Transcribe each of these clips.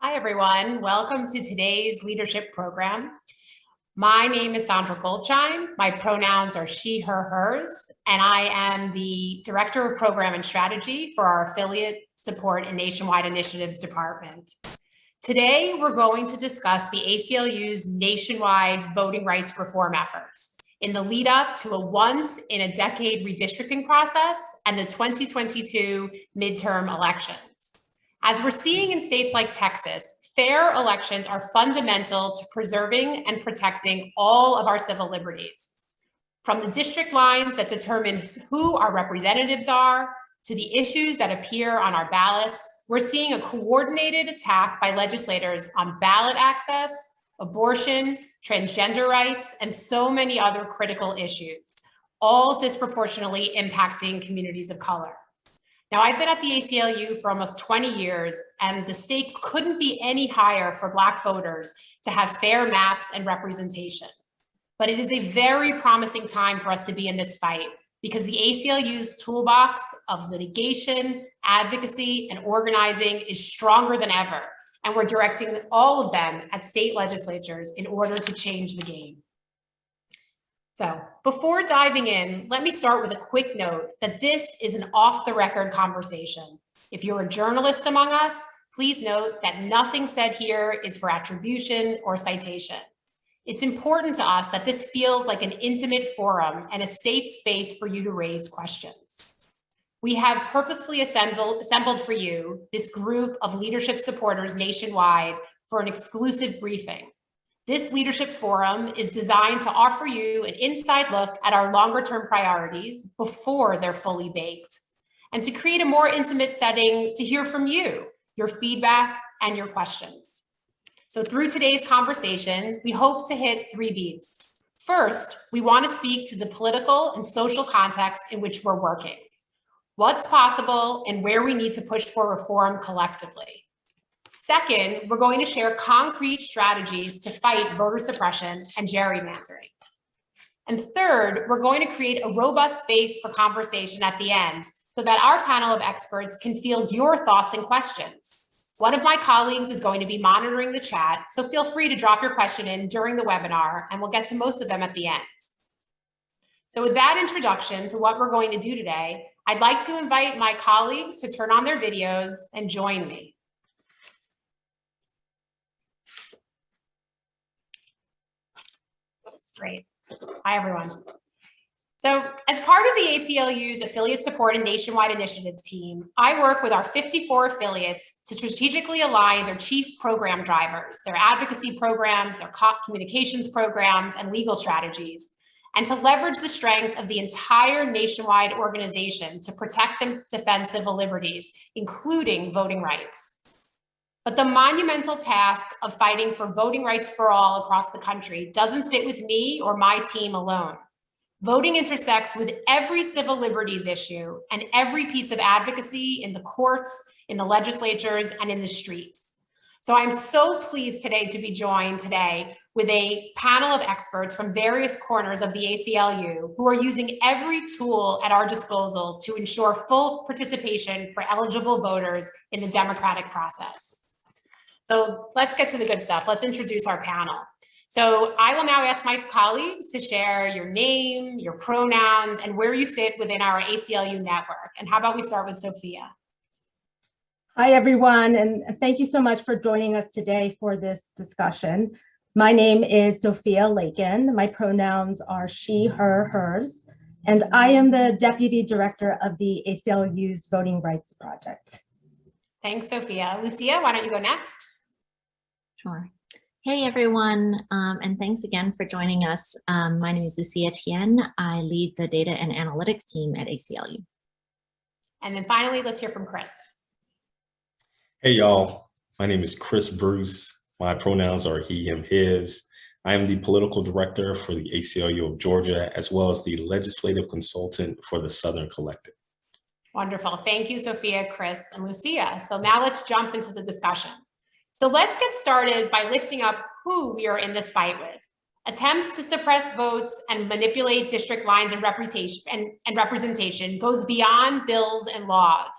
Hi, everyone. Welcome to today's leadership program. My name is Sandra Goldschein. My pronouns are she, her, hers, and I am the Director of Program and Strategy for our Affiliate Support and Nationwide Initiatives Department. Today, we're going to discuss the ACLU's nationwide voting rights reform efforts in the lead up to a once-in-a-decade redistricting process and the 2022 midterm elections. As we're seeing in states like Texas, fair elections are fundamental to preserving and protecting all of our civil liberties. From the district lines that determine who our representatives are, to the issues that appear on our ballots, we're seeing a coordinated attack by legislators on ballot access, abortion, transgender rights, and so many other critical issues, all disproportionately impacting communities of color. Now, I've been at the ACLU for almost 20 years, and the stakes couldn't be any higher for Black voters to have fair maps and representation. But it is a very promising time for us to be in this fight because the ACLU's toolbox of litigation, advocacy, and organizing is stronger than ever, and we're directing all of them at state legislatures in order to change the game. So before diving in, let me start with a quick note that this is an off-the-record conversation. If you're a journalist among us, please note that nothing said here is for attribution or citation. It's important to us that this feels like an intimate forum and a safe space for you to raise questions. We have purposefully assembled for you this group of leadership supporters nationwide for an exclusive briefing. This leadership forum is designed to offer you an inside look at our longer-term priorities before they're fully baked, and to create a more intimate setting to hear from you, your feedback, and your questions. So through today's conversation, we hope to hit 3 beats. First, we want to speak to the political and social context in which we're working, what's possible, and where we need to push for reform collectively. Second, we're going to share concrete strategies to fight voter suppression and gerrymandering. And third, we're going to create a robust space for conversation at the end so that our panel of experts can field your thoughts and questions. One of my colleagues is going to be monitoring the chat, so feel free to drop your question in during the webinar, and we'll get to most of them at the end. So with that introduction to what we're going to do today, I'd like to invite my colleagues to turn on their videos and join me. Great. Hi, everyone. So as part of the ACLU's Affiliate Support and Nationwide Initiatives team, I work with our 54 affiliates to strategically align their chief program drivers, their advocacy programs, their communications programs, and legal strategies, and to leverage the strength of the entire nationwide organization to protect and defend civil liberties, including voting rights. But the monumental task of fighting for voting rights for all across the country doesn't sit with me or my team alone. Voting intersects with every civil liberties issue and every piece of advocacy in the courts, in the legislatures, and in the streets. So I'm so pleased today to be joined today with a panel of experts from various corners of the ACLU who are using every tool at our disposal to ensure full participation for eligible voters in the democratic process. So let's get to the good stuff. Let's introduce our panel. So I will now ask my colleagues to share your name, your pronouns, and where you sit within our ACLU network. And how about we start with Sophia? Hi, everyone, and thank you so much for joining us today for this discussion. My name is Sophia Lakin. My pronouns are she, her, hers, and I am the Deputy Director of the ACLU's Voting Rights Project. Thanks, Sophia. Lucia, why don't you go next? Sure. Hey, everyone, and thanks again for joining us. My name is Lucia Tien. I lead the data and analytics team at ACLU. And then finally, let's hear from Chris. Hey, y'all. My name is Chris Bruce. My pronouns are he, him, his. I am the political director for the ACLU of Georgia, as well as the legislative consultant for the Southern Collective. Wonderful. Thank you, Sophia, Chris, and Lucia. So now let's jump into the discussion. So let's get started by lifting up who we are in this fight with. Attempts to suppress votes and manipulate district lines and representation goes beyond bills and laws.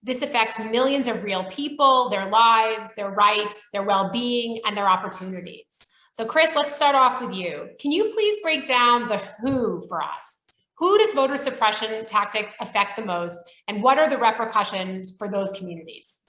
This affects millions of real people, their lives, their rights, their well-being, and their opportunities. So Chris, let's start off with you. Can you please break down the who for us? Who does voter suppression tactics affect the most, and what are the repercussions for those communities?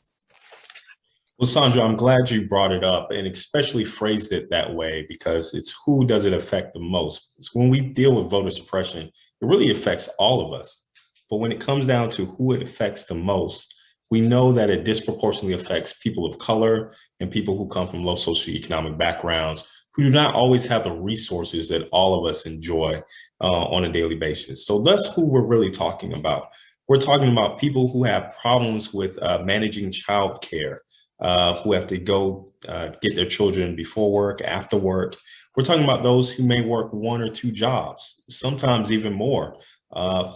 Well, Sandra, I'm glad you brought it up and especially phrased it that way, because it's who does it affect the most. It's when we deal with voter suppression, it really affects all of us. But when it comes down to who it affects the most, we know that it disproportionately affects people of color and people who come from low socioeconomic backgrounds, who do not always have the resources that all of us enjoy on a daily basis. So that's who we're really talking about. We're talking about people who have problems with managing childcare, who have to go get their children before work, after work. We're talking about those who may work 1 or 2 jobs, sometimes even more,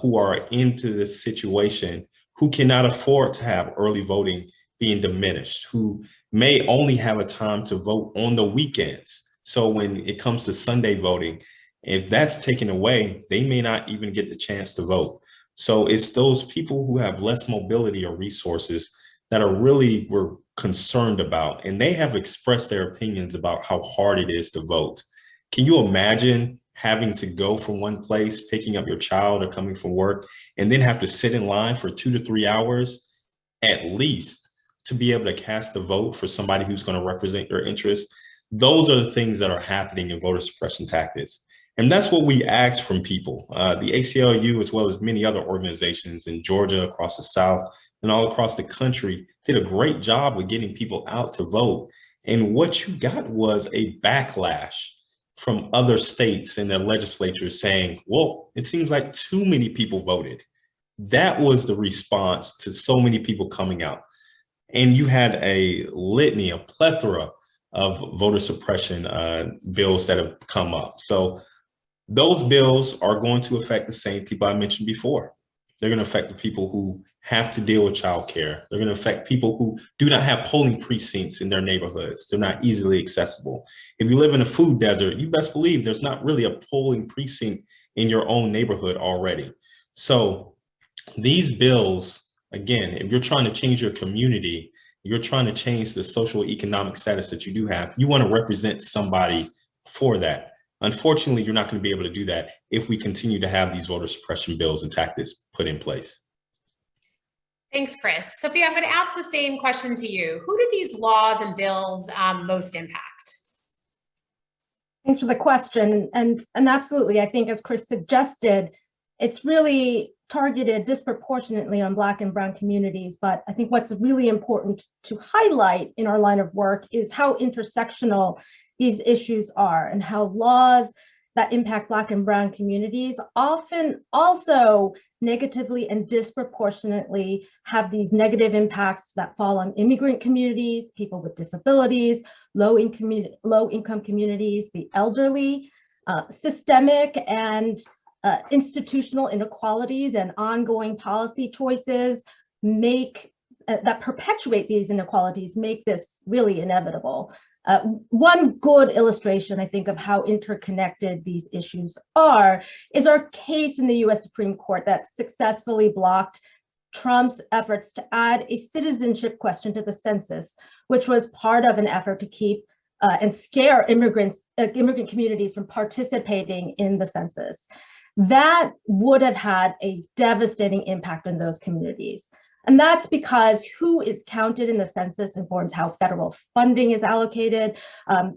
who are into this situation, who cannot afford to have early voting being diminished, who may only have a time to vote on the weekends. So when it comes to Sunday voting, if that's taken away, they may not even get the chance to vote. So it's those people who have less mobility or resources that are really we're concerned about, and they have expressed their opinions about how hard it is to vote. Can you imagine having to go from one place, picking up your child or coming from work, and then have to sit in line for 2 to 3 hours at least to be able to cast a vote for somebody who's going to represent your interests? Those are the things that are happening in voter suppression tactics. And that's what we ask from people. The ACLU, as well as many other organizations in Georgia, across the South, and all across the country, did a great job of getting people out to vote. And what you got was a backlash from other states and their legislatures saying, well, it seems like too many people voted. That was the response to so many people coming out. And you had a litany, a plethora of voter suppression bills that have come up. So those bills are going to affect the same people I mentioned before. They're going to affect the people who have to deal with childcare. They're going to affect people who do not have polling precincts in their neighborhoods. They're not easily accessible. If you live in a food desert, you best believe there's not really a polling precinct in your own neighborhood already. So these bills, again, if you're trying to change your community, you're trying to change the social economic status that you do have, you want to represent somebody for that. Unfortunately, you're not going to be able to do that if we continue to have these voter suppression bills and tactics put in place. Thanks, Chris. Sophia, I'm going to ask the same question to you. Who do these laws and bills most impact? Thanks for the question. And absolutely, I think as Chris suggested, it's really targeted disproportionately on Black and Brown communities. But I think what's really important to highlight in our line of work is how intersectional these issues are, and how laws that impact Black and Brown communities often also negatively and disproportionately have these negative impacts that fall on immigrant communities, people with disabilities, low-income communities, the elderly. Systemic and institutional inequalities and ongoing policy choices that perpetuate these inequalities make this really inevitable. One good illustration, I think, of how interconnected these issues are is our case in the US Supreme Court that successfully blocked Trump's efforts to add a citizenship question to the census, which was part of an effort to keep and scare immigrant communities from participating in the census. That would have had a devastating impact on those communities. And that's because who is counted in the census informs how federal funding is allocated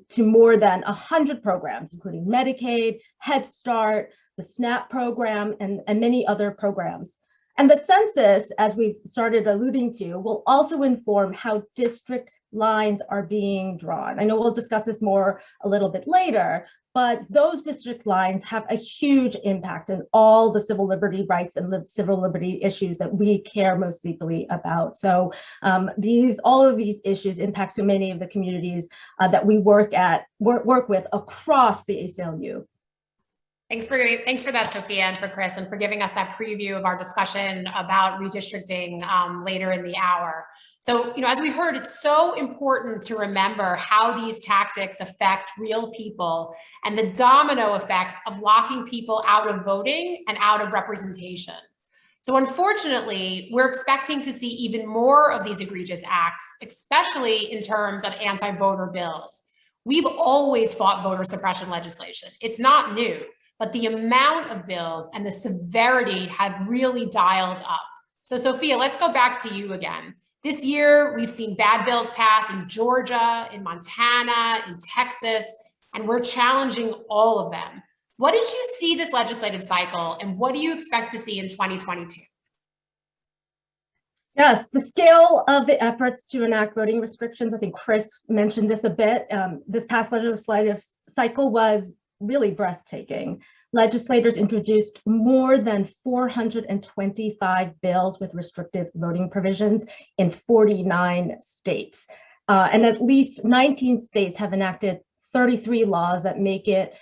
to more than 100 programs, including Medicaid, Head Start, the SNAP program, and many other programs. And the census, as we've started alluding to, will also inform how district lines are being drawn. I know we'll discuss this more a little bit later, but those district lines have a huge impact on all the civil liberty rights and civil liberty issues that we care most deeply about. So all of these issues impact so many of the communities that we work with across the ACLU. Thanks for that, Sophia, and for Chris, and for giving us that preview of our discussion about redistricting later in the hour. So, as we heard, it's so important to remember how these tactics affect real people and the domino effect of locking people out of voting and out of representation. So unfortunately, we're expecting to see even more of these egregious acts, especially in terms of anti-voter bills. We've always fought voter suppression legislation. It's not new, but the amount of bills and the severity have really dialed up. So Sophia, let's go back to you again. This year, we've seen bad bills pass in Georgia, in Montana, in Texas, and we're challenging all of them. What did you see this legislative cycle, and what do you expect to see in 2022? Yes, the scale of the efforts to enact voting restrictions, I think Chris mentioned this a bit, this past legislative cycle was really breathtaking. Legislators introduced more than 425 bills with restrictive voting provisions in 49 states. And at least 19 states have enacted 33 laws that make it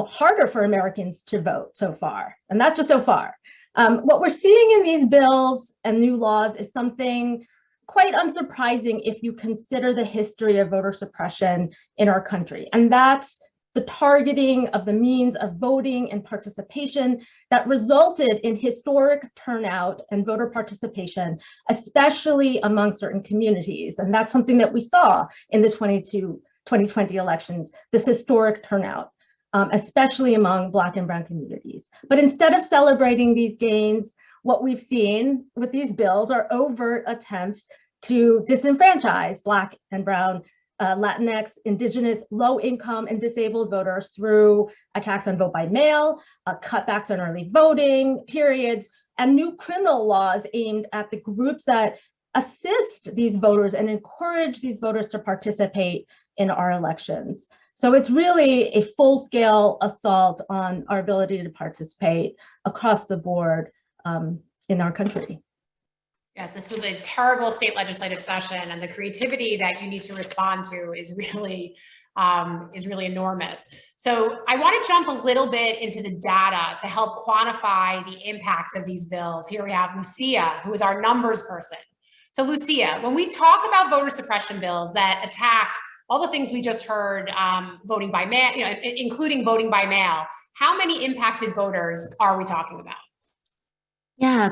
harder for Americans to vote so far, and that's just so far. What we're seeing in these bills and new laws is something quite unsurprising if you consider the history of voter suppression in our country, and that's the targeting of the means of voting and participation that resulted in historic turnout and voter participation, especially among certain communities. And that's something that we saw in the 2020 elections, this historic turnout. Especially among Black and Brown communities. But instead of celebrating these gains, what we've seen with these bills are overt attempts to disenfranchise Black and Brown, Latinx, Indigenous, low-income, and disabled voters through attacks on vote by mail, cutbacks on early voting periods, and new criminal laws aimed at the groups that assist these voters and encourage these voters to participate in our elections. So it's really a full-scale assault on our ability to participate across the board in our country. Yes, this was a terrible state legislative session, and the creativity that you need to respond to is really enormous. So I want to jump a little bit into the data to help quantify the impact of these bills. Here we have Lucia, who is our numbers person. So Lucia, when we talk about voter suppression bills that attack all the things we just heard, voting by mail, including voting by mail, how many impacted voters are we talking about? Yeah,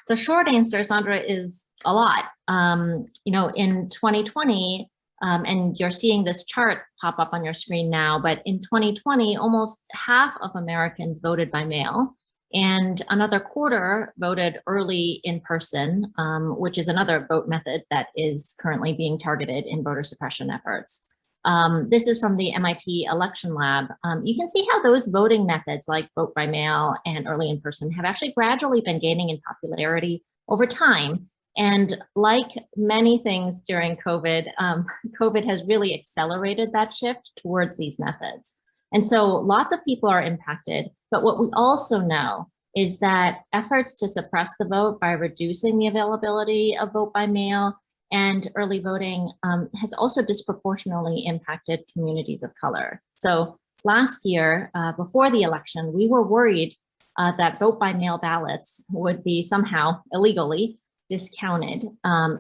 the short answer, Sandra, is a lot. In 2020, and you're seeing this chart pop up on your screen now, but in 2020, almost half of Americans voted by mail, and another quarter voted early in person, which is another vote method that is currently being targeted in voter suppression efforts. This is from the MIT Election Lab. You can see how those voting methods like vote by mail and early in person have actually gradually been gaining in popularity over time. And like many things during COVID, COVID has really accelerated that shift towards these methods. And so lots of people are impacted, but what we also know is that efforts to suppress the vote by reducing the availability of vote by mail and early voting has also disproportionately impacted communities of color. So last year, before the election, we were worried that vote by mail ballots would be somehow illegally discounted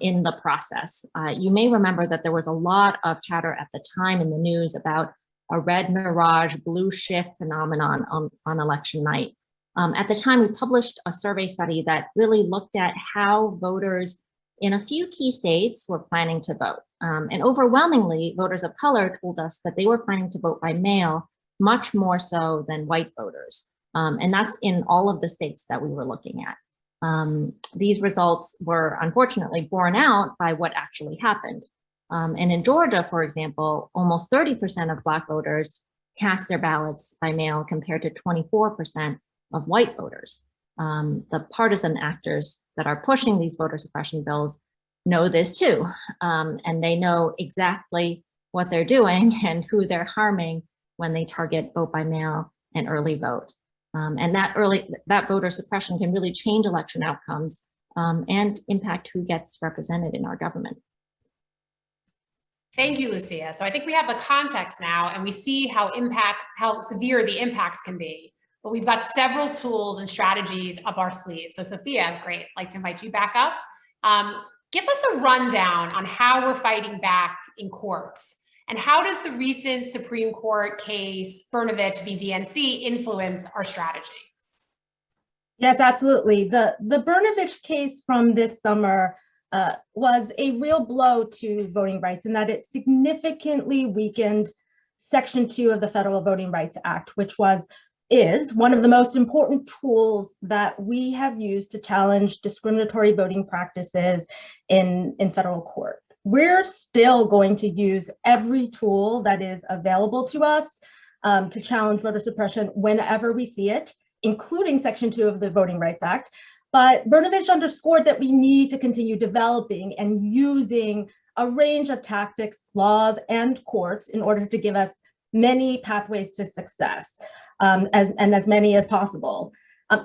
in the process. You may remember that there was a lot of chatter at the time in the news about a red mirage, blue shift phenomenon on election night. At the time, we published a survey study that really looked at how voters in a few key states were planning to vote. And overwhelmingly, voters of color told us that they were planning to vote by mail much more so than white voters. And that's in all of the states that we were looking at. These results were unfortunately borne out by what actually happened. And in Georgia, for example, almost 30% of Black voters cast their ballots by mail compared to 24% of white voters. The partisan actors that are pushing these voter suppression bills know this too. And they know exactly what they're doing and who they're harming when they target vote by mail and early vote. And that voter suppression can really change election outcomes and impact who gets represented in our government. Thank you, Lucia. So I think we have the context now, and we see how severe the impacts can be. But we've got several tools and strategies up our sleeves. So Sophia, great, I'd like to invite you back up. Give us a rundown on how we're fighting back in courts, and how does the recent Supreme Court case, Brnovich v. DNC, influence our strategy? Yes, absolutely. The Brnovich case from this summer was a real blow to voting rights in that it significantly weakened Section 2 of the Federal Voting Rights Act, which is one of the most important tools that we have used to challenge discriminatory voting practices in federal court. We're still going to use every tool that is available to us to challenge voter suppression whenever we see it, including Section 2 of the Voting Rights Act. But Brnovich underscored that we need to continue developing and using a range of tactics, laws, and courts in order to give us many pathways to success, and as many as possible.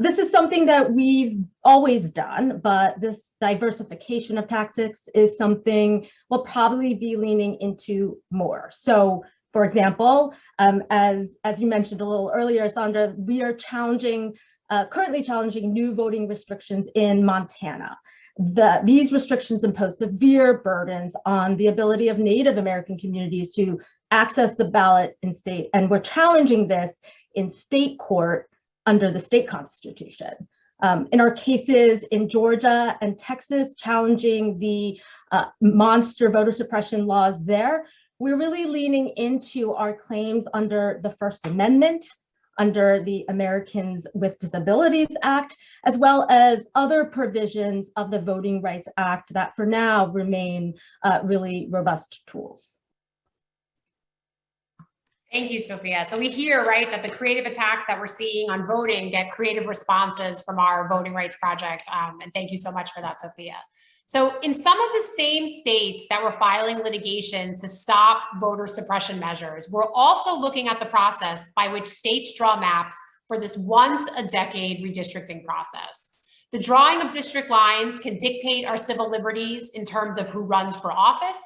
This is something that we've always done, but this diversification of tactics is something we'll probably be leaning into more. So, for example, as you mentioned a little earlier, Sandra, we are currently challenging new voting restrictions in Montana. These restrictions impose severe burdens on the ability of Native American communities to access the ballot in state, and we're challenging this in state court under the state constitution. In our cases in Georgia and Texas, challenging the monster voter suppression laws there, we're really leaning into our claims under the First Amendment, under the Americans with Disabilities Act, as well as other provisions of the Voting Rights Act that for now remain really robust tools. Thank you, Sophia. So we hear, right, that the creative attacks that we're seeing on voting get creative responses from our Voting Rights Project. And thank you so much for that, Sophia. So in some of the same states that were filing litigation to stop voter suppression measures, we're also looking at the process by which states draw maps for this once a decade redistricting process. The drawing of district lines can dictate our civil liberties in terms of who runs for office,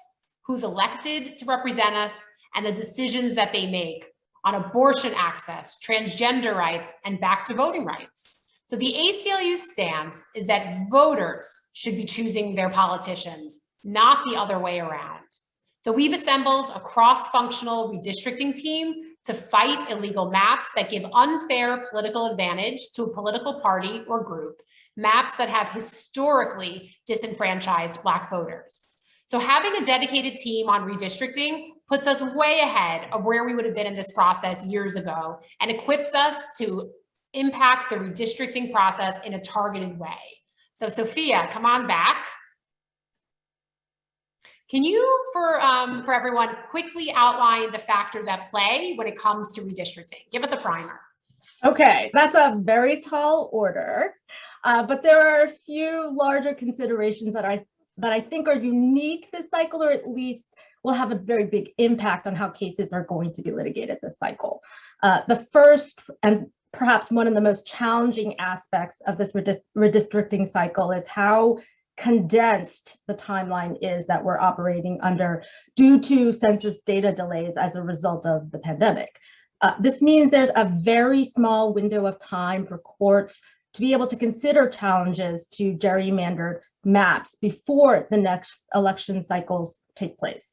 who's elected to represent us, and the decisions that they make on abortion access, transgender rights, and back to voting rights. So the ACLU stance is that voters should be choosing their politicians, not the other way around. So we've assembled a cross-functional redistricting team to fight illegal maps that give unfair political advantage to a political party or group, maps that have historically disenfranchised Black voters. So having a dedicated team on redistricting puts us way ahead of where we would have been in this process years ago and equips us to impact the redistricting process in a targeted way. So Sophia, come on back. Can you, for everyone, quickly outline the factors at play when it comes to redistricting? Give us a primer. Okay, that's a very tall order, but there are a few larger considerations that I think are unique this cycle, or at least will have a very big impact on how cases are going to be litigated this cycle. The first, and perhaps one of the most challenging aspects of this redistricting cycle, is how condensed the timeline is that we're operating under due to census data delays as a result of the pandemic. This means there's a very small window of time for courts to be able to consider challenges to gerrymandered maps before the next election cycles take place.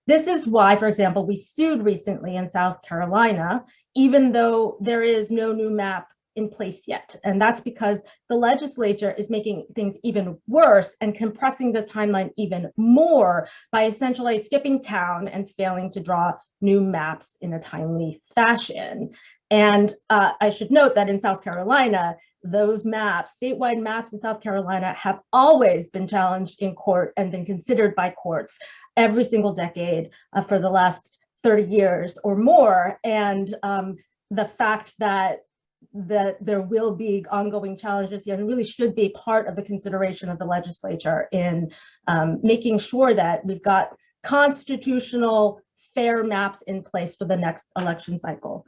This is why, for example, we sued recently in South Carolina, even though there is no new map in place yet. And that's because the legislature is making things even worse and compressing the timeline even more by essentially skipping town and failing to draw new maps in a timely fashion. And I should note that in South Carolina, those maps, statewide maps in South Carolina, have always been challenged in court and been considered by courts every single decade for the last 30 years or more. And the fact that there will be ongoing challenges here and really should be part of the consideration of the legislature in making sure that we've got constitutional fair maps in place for the next election cycle.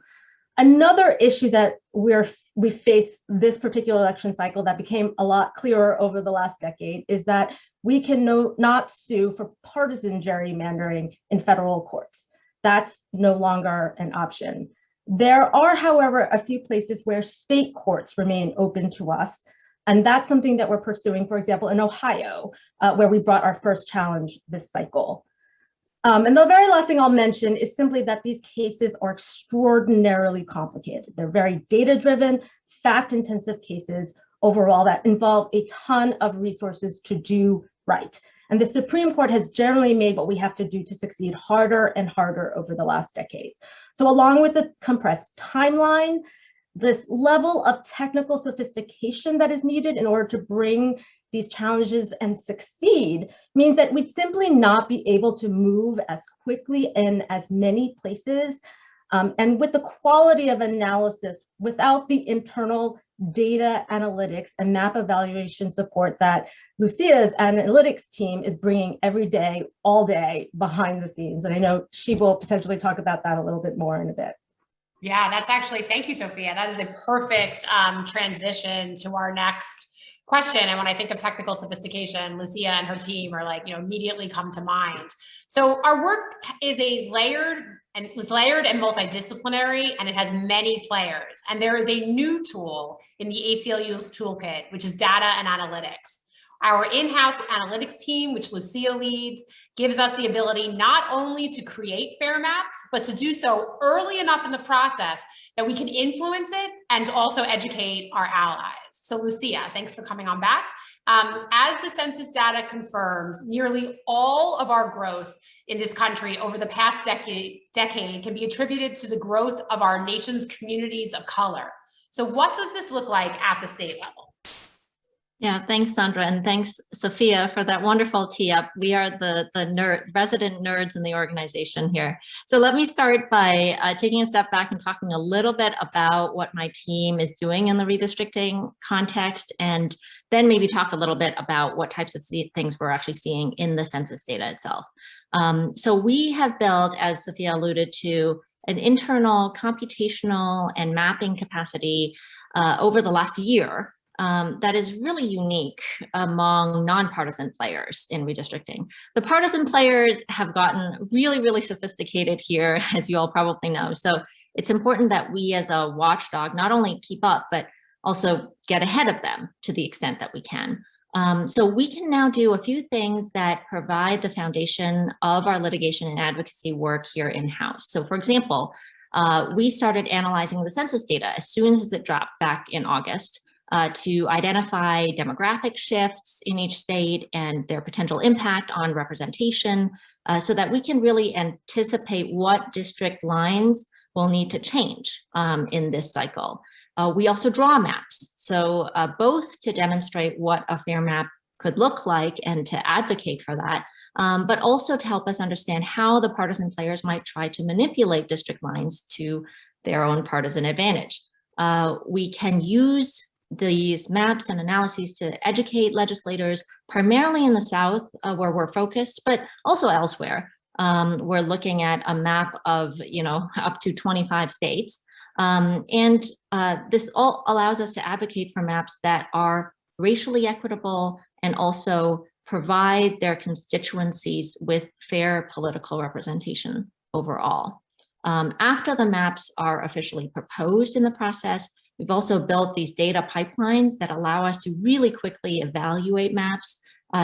Another issue that we face this particular election cycle that became a lot clearer over the last decade is that we can not sue for partisan gerrymandering in federal courts. That's no longer an option. There are, however, a few places where state courts remain open to us, and that's something that we're pursuing, for example, in Ohio, where we brought our first challenge this cycle. And the very last thing I'll mention is simply that these cases are extraordinarily complicated. They're very data-driven, fact-intensive cases overall that involve a ton of resources to do right. And the Supreme Court has generally made what we have to do to succeed harder and harder over the last decade. So along with the compressed timeline, this level of technical sophistication that is needed in order to bring these challenges and succeed means that we'd simply not be able to move as quickly in as many places and with the quality of analysis without the internal data analytics and map evaluation support that Lucia's analytics team is bringing every day, all day behind the scenes. And I know she will potentially talk about that a little bit more in a bit. Yeah, that's actually, thank you, Sophia. That is a perfect transition to our next question. And when I think of technical sophistication, Lucia and her team are like, immediately come to mind. So our work is layered and multidisciplinary, and it has many players. And there is a new tool in the ACLU's toolkit, which is data and analytics. Our in-house analytics team, which Lucia leads, gives us the ability not only to create fair maps, but to do so early enough in the process that we can influence it and also educate our allies. So Lucia, thanks for coming on back. As the census data confirms, nearly all of our growth in this country over the past decade can be attributed to the growth of our nation's communities of color. So what does this look like at the state level? Yeah, thanks, Sandra, and thanks, Sophia, for that wonderful tee up. We are the resident nerds in the organization here. So let me start by taking a step back and talking a little bit about what my team is doing in the redistricting context, and then maybe talk a little bit about what types of things we're actually seeing in the census data itself. So we have built, as Sophia alluded to, an internal computational and mapping capacity over the last year that is really unique among nonpartisan players in redistricting. The partisan players have gotten really, really sophisticated here, as you all probably know. So it's important that we as a watchdog not only keep up, but also get ahead of them to the extent that we can. So we can now do a few things that provide the foundation of our litigation and advocacy work here in-house. So for example, we started analyzing the census data as soon as it dropped back in August. To identify demographic shifts in each state and their potential impact on representation so that we can really anticipate what district lines will need to change in this cycle. We also draw maps, so both to demonstrate what a fair map could look like and to advocate for that, but also to help us understand how the partisan players might try to manipulate district lines to their own partisan advantage. We can use these maps and analyses to educate legislators, primarily in the South, where we're focused, but also elsewhere. We're looking at a map of, up to 25 states. This all allows us to advocate for maps that are racially equitable and also provide their constituencies with fair political representation overall. After the maps are officially proposed in the process, we've also built these data pipelines that allow us to really quickly evaluate maps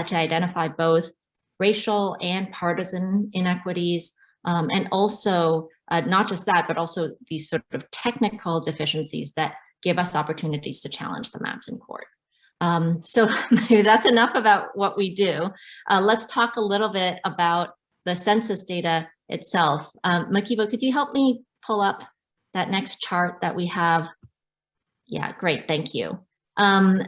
to identify both racial and partisan inequities, and also not just that, but also these sort of technical deficiencies that give us opportunities to challenge the maps in court. So maybe that's enough about what we do. Let's talk a little bit about the census data itself. Makiba, could you help me pull up that next chart that we have? Yeah, great, thank you.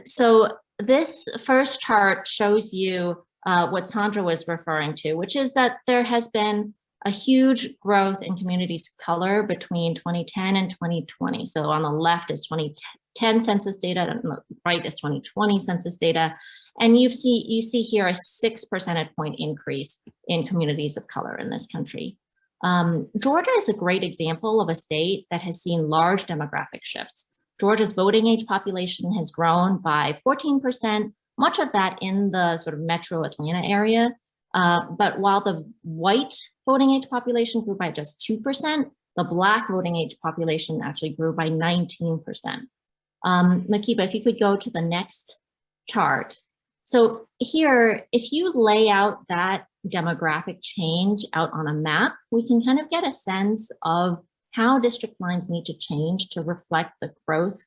So this first chart shows you what Sandra was referring to, which is that there has been a huge growth in communities of color between 2010 and 2020. So on the left is 2010 census data, and on the right is 2020 census data. And you see here a 6 percentage point increase in communities of color in this country. Georgia is a great example of a state that has seen large demographic shifts. Georgia's voting age population has grown by 14%, much of that in the sort of metro Atlanta area. But while the white voting age population grew by just 2%, the Black voting age population actually grew by 19%. Makiba, if you could go to the next chart. So here, if you lay out that demographic change out on a map, we can kind of get a sense of how district lines need to change to reflect the growth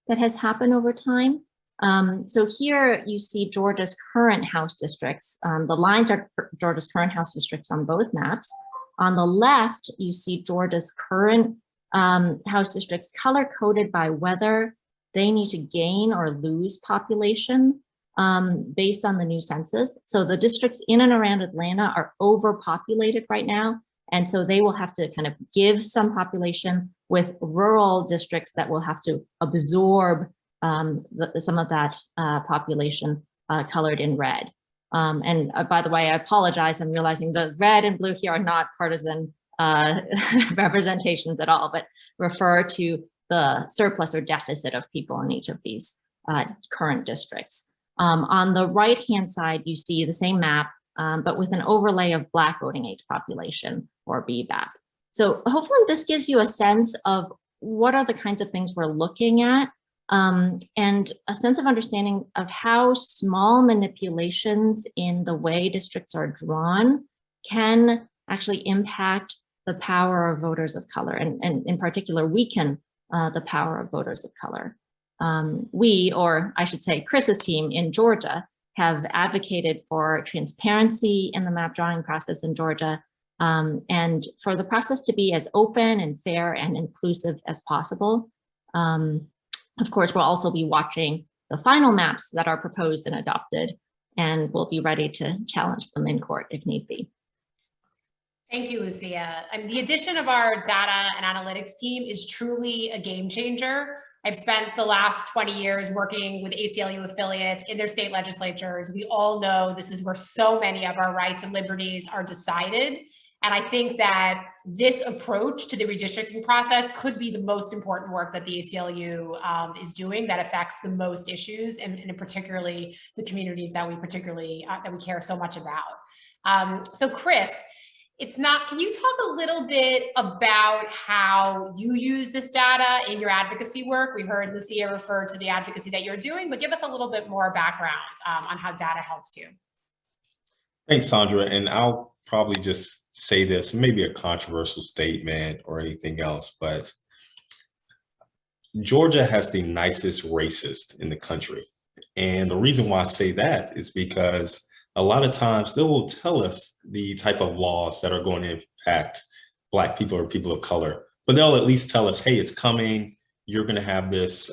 that has happened over time. So here you see Georgia's current House districts. The lines are Georgia's current House districts on both maps. On the left, you see Georgia's current House districts color-coded by whether they need to gain or lose population based on the new census. So the districts in and around Atlanta are overpopulated right now. And so they will have to kind of give some population, with rural districts that will have to absorb some of that population colored in red. And by the way, I apologize, I'm realizing the red and blue here are not partisan representations at all, but refer to the surplus or deficit of people in each of these current districts. On the right-hand side, you see the same map, but with an overlay of Black voting age population, or BVAP. So hopefully this gives you a sense of what are the kinds of things we're looking at, and a sense of understanding of how small manipulations in the way districts are drawn can actually impact the power of voters of color, and in particular weaken the power of voters of color. We, or I should say Chris's team in Georgia, have advocated for transparency in the map drawing process in Georgia, and for the process to be as open and fair and inclusive as possible. Of course, we'll also be watching the final maps that are proposed and adopted, and we'll be ready to challenge them in court if need be. Thank you, Lucia. And the addition of our data and analytics team is truly a game changer. I've spent the last 20 years working with ACLU affiliates in their state legislatures. We all know this is where so many of our rights and liberties are decided. And I think that this approach to the redistricting process could be the most important work that the ACLU is doing that affects the most issues, and particularly the communities that we care so much about. So Chris, can you talk a little bit about how you use this data in your advocacy work? We heard Lucia refer to the advocacy that you're doing, but give us a little bit more background on how data helps you. Thanks, Sandra. And I'll probably just say this, maybe a controversial statement or anything else, but Georgia has the nicest racist in the country. And the reason why I say that is because a lot of times they will tell us the type of laws that are going to impact Black people or people of color, but they'll at least tell us, hey, it's coming, you're going to have this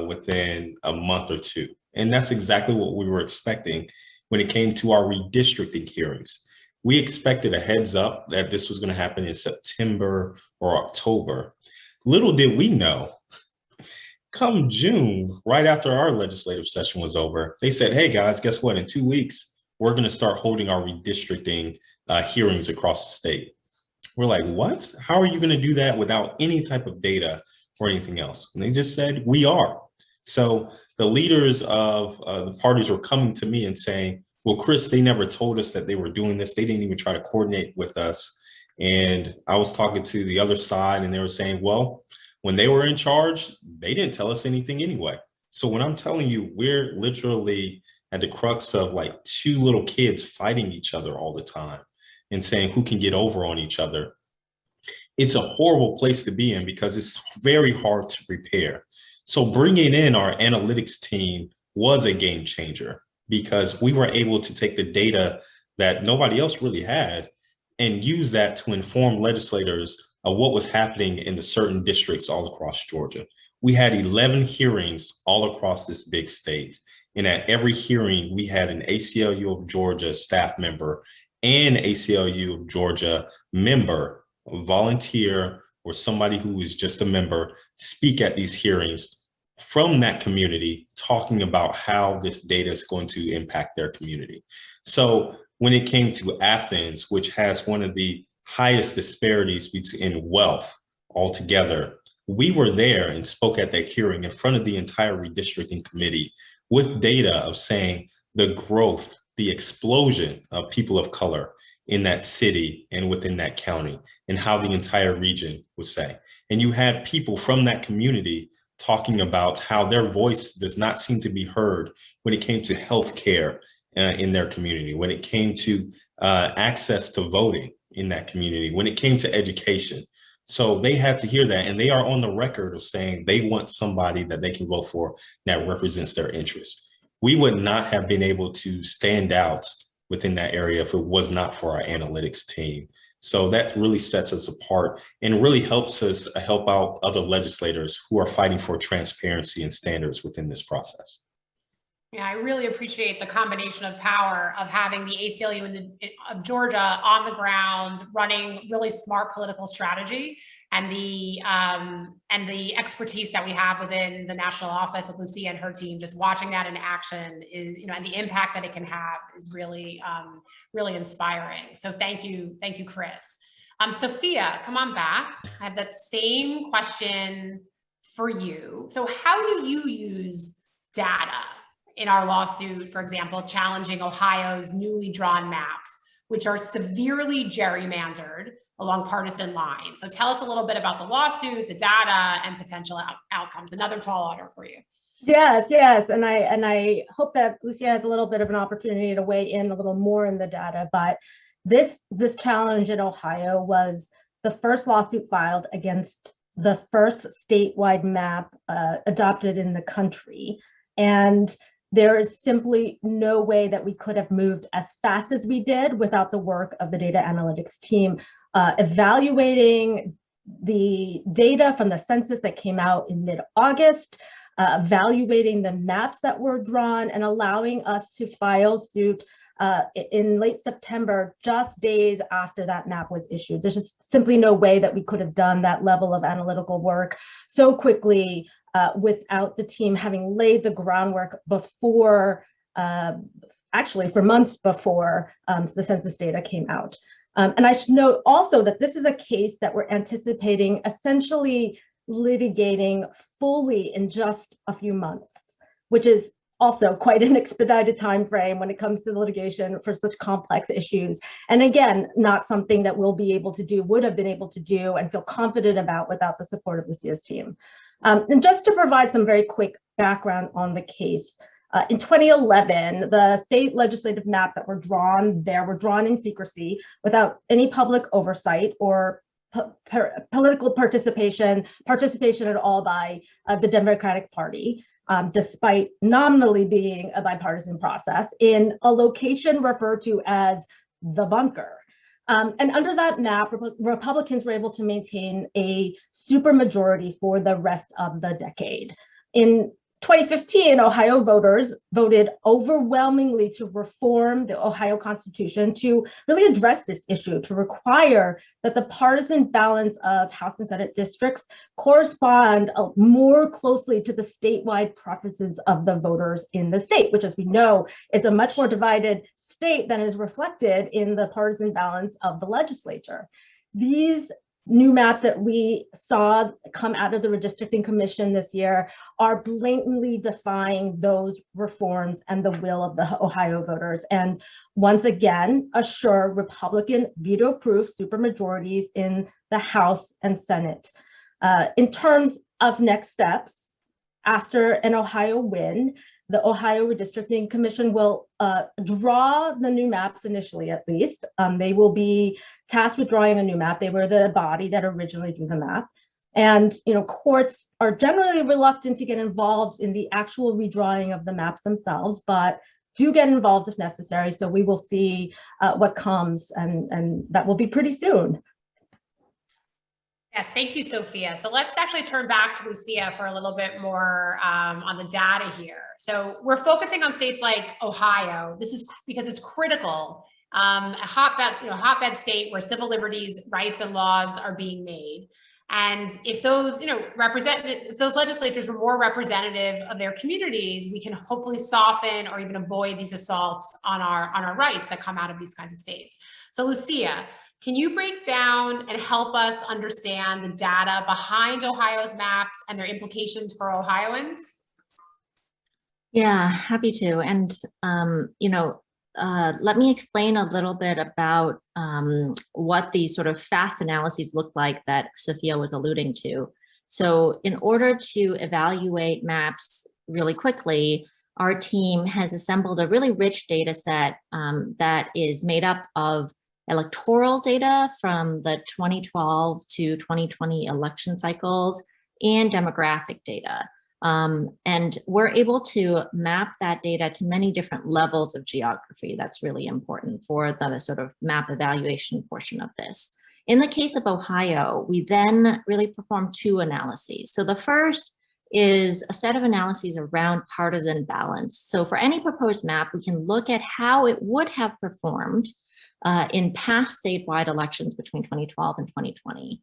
within a month or two. And that's exactly what we were expecting when it came to our redistricting hearings. We expected a heads up that this was going to happen in September or October. Little did we know, come June, right after our legislative session was over, they said, hey guys, guess what? In 2 weeks, we're going to start holding our redistricting hearings across the state. We're like, what? How are you going to do that without any type of data or anything else? And they just said, we are. So the leaders of the parties were coming to me and saying, well, Chris, they never told us that they were doing this. They didn't even try to coordinate with us. And I was talking to the other side and they were saying, well, when they were in charge, they didn't tell us anything anyway. So when I'm telling you, we're literally at the crux of like two little kids fighting each other all the time and saying who can get over on each other. It's a horrible place to be in because it's very hard to prepare. So bringing in our analytics team was a game changer, because we were able to take the data that nobody else really had and use that to inform legislators of what was happening in the certain districts all across Georgia. We had 11 hearings all across this big state. And at every hearing, we had an ACLU of Georgia staff member and ACLU of Georgia member, a volunteer, or somebody who is just a member, speak at these hearings from that community, talking about how this data is going to impact their community. So when it came to Athens, which has one of the highest disparities between wealth altogether, we were there and spoke at that hearing in front of the entire redistricting committee with data of saying the growth, the explosion of people of color in that city and within that county, and how the entire region would say. And you had people from that community talking about how their voice does not seem to be heard when it came to healthcare in their community, when it came to access to voting in that community, when it came to education. So they had to hear that, and they are on the record of saying they want somebody that they can vote for that represents their interests. We would not have been able to stand out within that area if it was not for our analytics team. So that really sets us apart and really helps us help out other legislators who are fighting for transparency and standards within this process. Yeah, I really appreciate the combination of power of having the ACLU of Georgia on the ground, running really smart political strategy, and the expertise that we have within the national office of Lucia and her team. Just watching that in action is, and the impact that it can have is really, really inspiring. So thank you, Chris. Sophia, come on back. I have that same question for you. So how do you use data in our lawsuit, for example, challenging Ohio's newly drawn maps, which are severely gerrymandered along partisan lines? So tell us a little bit about the lawsuit, the data, and potential outcomes. Another tall order for you. Yes, and I hope that Lucia has a little bit of an opportunity to weigh in a little more in the data. But this challenge in Ohio was the first lawsuit filed against the first statewide map adopted in the country, and there is simply no way that we could have moved as fast as we did without the work of the data analytics team, evaluating the data from the census that came out in mid-August, evaluating the maps that were drawn, and allowing us to file suit in late September, just days after that map was issued. There's just simply no way that we could have done that level of analytical work so quickly without the team having laid the groundwork before, actually for months before the census data came out. And I should note also that this is a case that we're anticipating essentially litigating fully in just a few months, which is also quite an expedited time frame when it comes to litigation for such complex issues. And again, not something that we'll be able to do, would have been able to do, and feel confident about without the support of Lucia's team. And just to provide some very quick background on the case, in 2011, the state legislative maps that were drawn there were drawn in secrecy without any public oversight or political participation at all by the Democratic Party, despite nominally being a bipartisan process, in a location referred to as the bunker. And under that map, Republicans were able to maintain a supermajority for the rest of the decade. In 2015, Ohio voters voted overwhelmingly to reform the Ohio Constitution to really address this issue, to require that the partisan balance of House and Senate districts correspond more closely to the statewide preferences of the voters in the state, which, as we know, is a much more divided state than is reflected in the partisan balance of the legislature. These new maps that we saw come out of the Redistricting Commission this year are blatantly defying those reforms and the will of the Ohio voters, and once again assure Republican veto-proof supermajorities in the House and Senate. In terms of next steps, after an Ohio win, the Ohio Redistricting Commission will draw the new maps initially, at least. They will be tasked with drawing a new map. They were the body that originally drew the map. And courts are generally reluctant to get involved in the actual redrawing of the maps themselves, but do get involved if necessary. So we will see what comes, and that will be pretty soon. Yes, thank you, Sophia. So let's actually turn back to Lucia for a little bit more on the data here. So we're focusing on states like Ohio. This is because it's critical, a hotbed state where civil liberties, rights, and laws are being made. And if those, if those legislatures were more representative of their communities, we can hopefully soften or even avoid these assaults on our rights that come out of these kinds of states. So Lucia, can you break down and help us understand the data behind Ohio's maps and their implications for Ohioans? Yeah, happy to. And, let me explain a little bit about what these sort of fast analyses look like that Sophia was alluding to. So in order to evaluate maps really quickly, our team has assembled a really rich data set that is made up of electoral data from the 2012 to 2020 election cycles and demographic data. And we're able to map that data to many different levels of geography. That's really important for the sort of map evaluation portion of this. In the case of Ohio, we then really performed two analyses. So the first is a set of analyses around partisan balance. So for any proposed map, we can look at how it would have performed in past statewide elections between 2012 and 2020.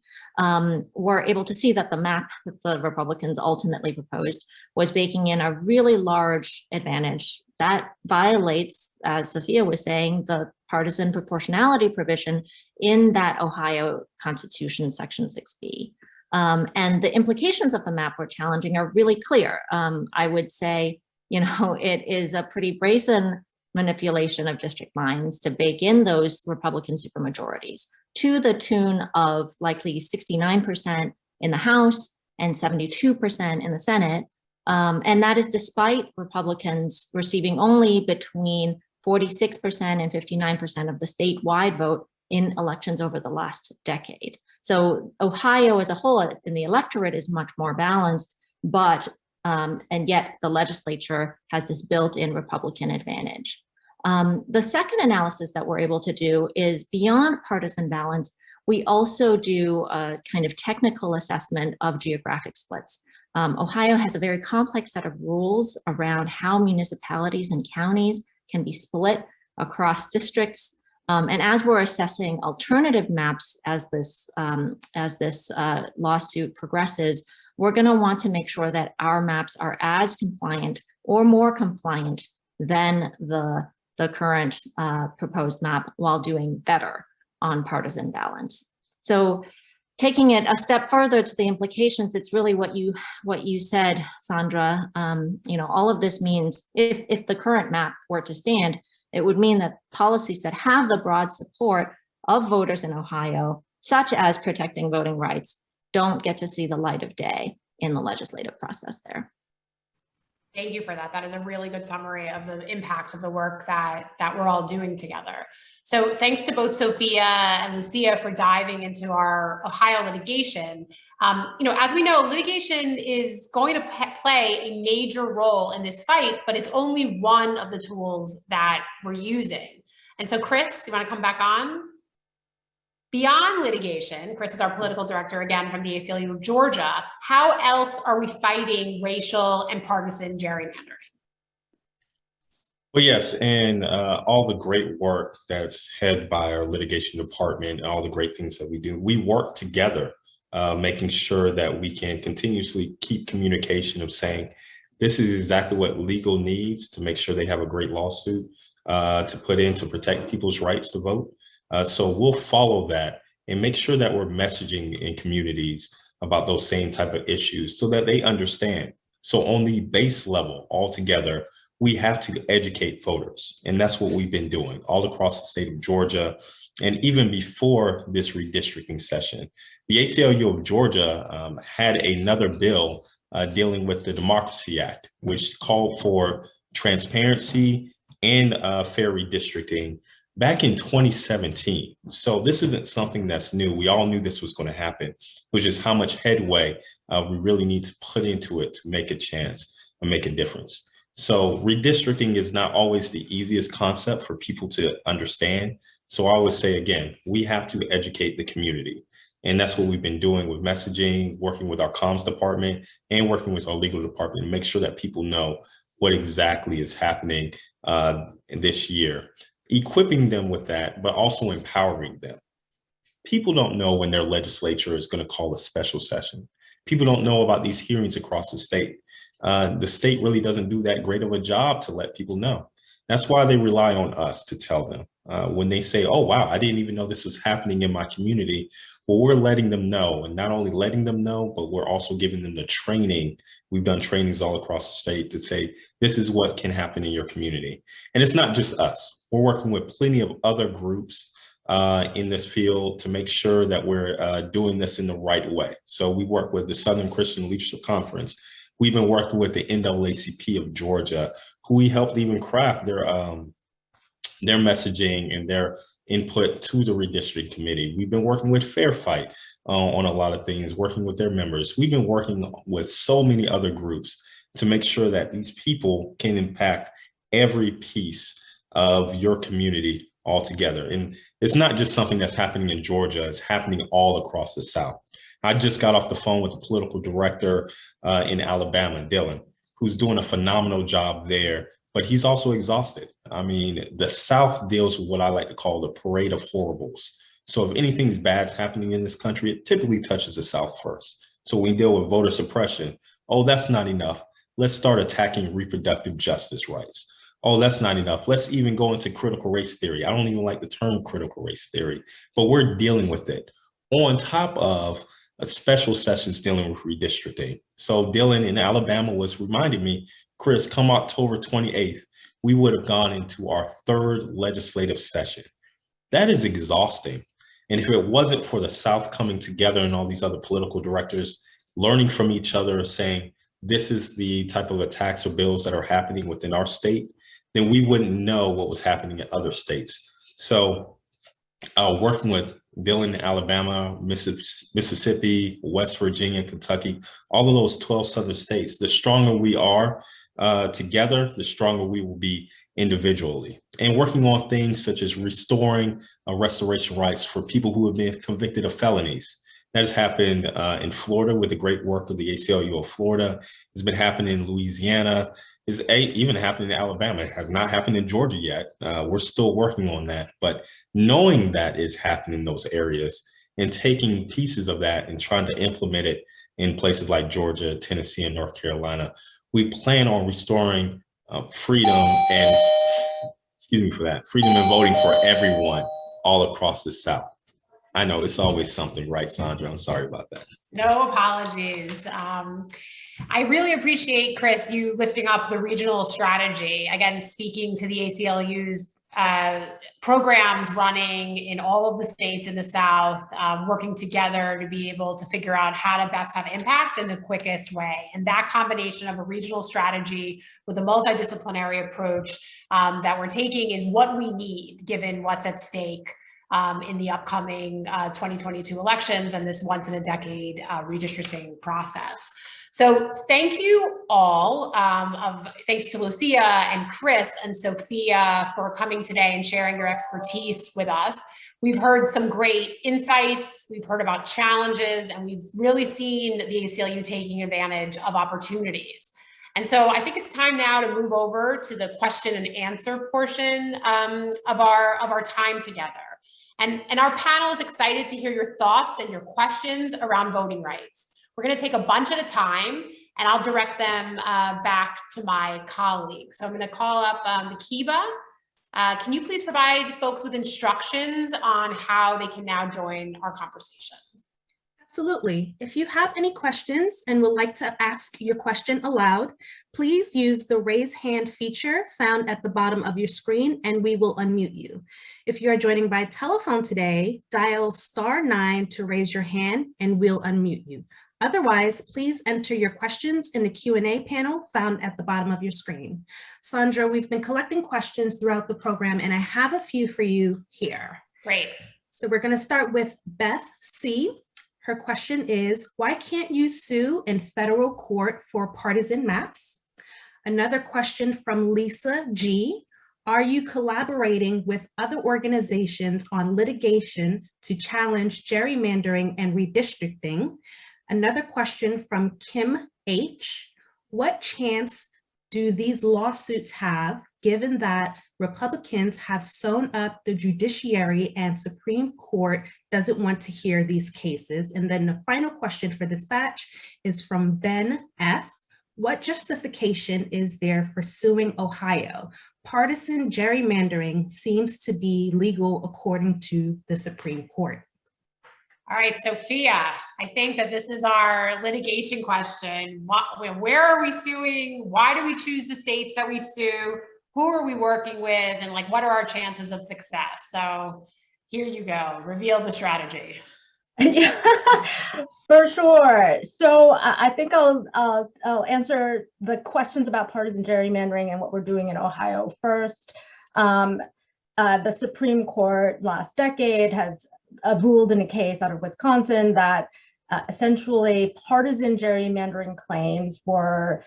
We're able to see that the map that the Republicans ultimately proposed was baking in a really large advantage that violates, as Sophia was saying, the partisan proportionality provision in that Ohio Constitution, Section 6B. And the implications of the map we're challenging are really clear. I would say, it is a pretty brazen manipulation of district lines to bake in those Republican supermajorities to the tune of likely 69% in the House and 72% in the Senate. And that is despite Republicans receiving only between 46% and 59% of the statewide vote in elections over the last decade. So Ohio as a whole in the electorate is much more balanced, but and yet the legislature has this built-in Republican advantage. The second analysis that we're able to do is beyond partisan balance. We also do a kind of technical assessment of geographic splits. Ohio has a very complex set of rules around how municipalities and counties can be split across districts. And as we're assessing alternative maps as this lawsuit progresses, we're going to want to make sure that our maps are as compliant or more compliant than the current proposed map while doing better on partisan balance. So taking it a step further to the implications, it's really what you said, Sandra. All of this means if the current map were to stand, it would mean that policies that have the broad support of voters in Ohio, such as protecting voting rights, don't get to see the light of day in the legislative process there. Thank you for that. That is a really good summary of the impact of the work that we're all doing together. So thanks to both Sophia and Lucia for diving into our Ohio litigation. As we know, litigation is going to play a major role in this fight, but it's only one of the tools that we're using. And so Chris, you want to come back on? Beyond litigation, Chris is our political director, again, from the ACLU of Georgia. How else are we fighting racial and partisan gerrymandering? Well, yes, and all the great work that's headed by our litigation department and all the great things that we do, we work together, making sure that we can continuously keep communication of saying, this is exactly what legal needs to make sure they have a great lawsuit to put in to protect people's rights to vote. So we'll follow that and make sure that we're messaging in communities about those same type of issues so that they understand. So on the base level altogether, we have to educate voters. And that's what we've been doing all across the state of Georgia. And even before this redistricting session, the ACLU of Georgia had another bill dealing with the Democracy Act, which called for transparency and fair redistricting back in 2017. So this isn't something that's new. We all knew this was going to happen, which is how much headway we really need to put into it to make a chance and make a difference. So redistricting is not always the easiest concept for people to understand. So I always say, again, we have to educate the community. And that's what we've been doing with messaging, working with our comms department and working with our legal department to make sure that people know what exactly is happening this year. Equipping them with that, but also empowering them. People don't know when their legislature is going to call a special session. People don't know about these hearings across the state. The state really doesn't do that great of a job to let people know. That's why they rely on us to tell them. When they say, oh, wow, I didn't even know this was happening in my community. Well, we're letting them know, and not only letting them know, but we're also giving them the training. We've done trainings all across the state to say, this is what can happen in your community. And it's not just us. We're working with plenty of other groups in this field to make sure that we're doing this in the right way. So we work with the Southern Christian Leadership Conference. We've been working with the NAACP of Georgia, who we helped even craft their messaging and their input to the redistricting committee. We've been working with Fair Fight on a lot of things, working with their members. We've been working with so many other groups to make sure that these people can impact every piece of your community altogether. And it's not just something that's happening in Georgia, it's happening all across the South. I just got off the phone with the political director in Alabama, Dylan, who's doing a phenomenal job there, but he's also exhausted. I mean, the South deals with what I like to call the parade of horribles. So if anything's bad's happening in this country, it typically touches the South first. So when we deal with voter suppression, oh, that's not enough. Let's start attacking reproductive justice rights. Oh, that's not enough. Let's even go into critical race theory. I don't even like the term critical race theory, but we're dealing with it on top of a special sessions dealing with redistricting. So Dylan in Alabama was reminding me, Chris, come October 28th, we would have gone into our third legislative session. That is exhausting. And if it wasn't for the South coming together and all these other political directors learning from each other, saying, this is the type of attacks or bills that are happening within our state, then we wouldn't know what was happening in other states. So working with Dylan, Alabama, Mississippi, West Virginia, Kentucky, all of those 12 southern states, the stronger we are together, the stronger we will be individually. And working on things such as restoring restoration rights for people who have been convicted of felonies. That has happened in Florida with the great work of the ACLU of Florida. It's been happening in Louisiana. It's even happening in Alabama. It has not happened in Georgia yet. We're still working on that. But knowing that is happening in those areas and taking pieces of that and trying to implement it in places like Georgia, Tennessee, and North Carolina, we plan on restoring freedom and, excuse me for that, freedom and voting for everyone all across the South. I know it's always something, right, Sandra? I'm sorry about that. No apologies. I really appreciate, Chris, you lifting up the regional strategy. Again, speaking to the ACLU's programs running in all of the states in the South, working together to be able to figure out how to best have impact in the quickest way. And that combination of a regional strategy with a multidisciplinary approach that we're taking is what we need, given what's at stake in the upcoming 2022 elections and this once in a decade redistricting process. So thank you all. Thanks to Lucia and Chris and Sophia for coming today and sharing your expertise with us. We've heard some great insights, we've heard about challenges, and we've really seen the ACLU taking advantage of opportunities. And so I think it's time now to move over to the question and answer portion of our time together. And our panel is excited to hear your thoughts and your questions around voting rights. We're going to take a bunch at a time, and I'll direct them back to my colleagues. So I'm going to call up Makiba. Can you please provide folks with instructions on how they can now join our conversation? Absolutely. If you have any questions and would like to ask your question aloud, please use the raise hand feature found at the bottom of your screen and we will unmute you. If you are joining by telephone today, dial *9 to raise your hand and we'll unmute you. Otherwise, please enter your questions in the Q&A panel found at the bottom of your screen. Sandra, we've been collecting questions throughout the program and I have a few for you here. Great. So we're going to start with Beth C. Her question is, why can't you sue in federal court for partisan maps? Another question from Lisa G. Are you collaborating with other organizations on litigation to challenge gerrymandering and redistricting? Another question from Kim H. What chance do these lawsuits have, given that Republicans have sewn up the judiciary and Supreme Court doesn't want to hear these cases? And then the final question for this batch is from Ben F. What justification is there for suing Ohio? Partisan gerrymandering seems to be legal according to the Supreme Court. All right, Sophia, I think that this is our litigation question. Where are we suing? Why do we choose the states that we sue? Who are we working with? And what are our chances of success? So here you go, reveal the strategy. For sure. So I think I'll answer the questions about partisan gerrymandering and what we're doing in Ohio first. the Supreme Court last decade has ruled in a case out of Wisconsin that essentially partisan gerrymandering claims were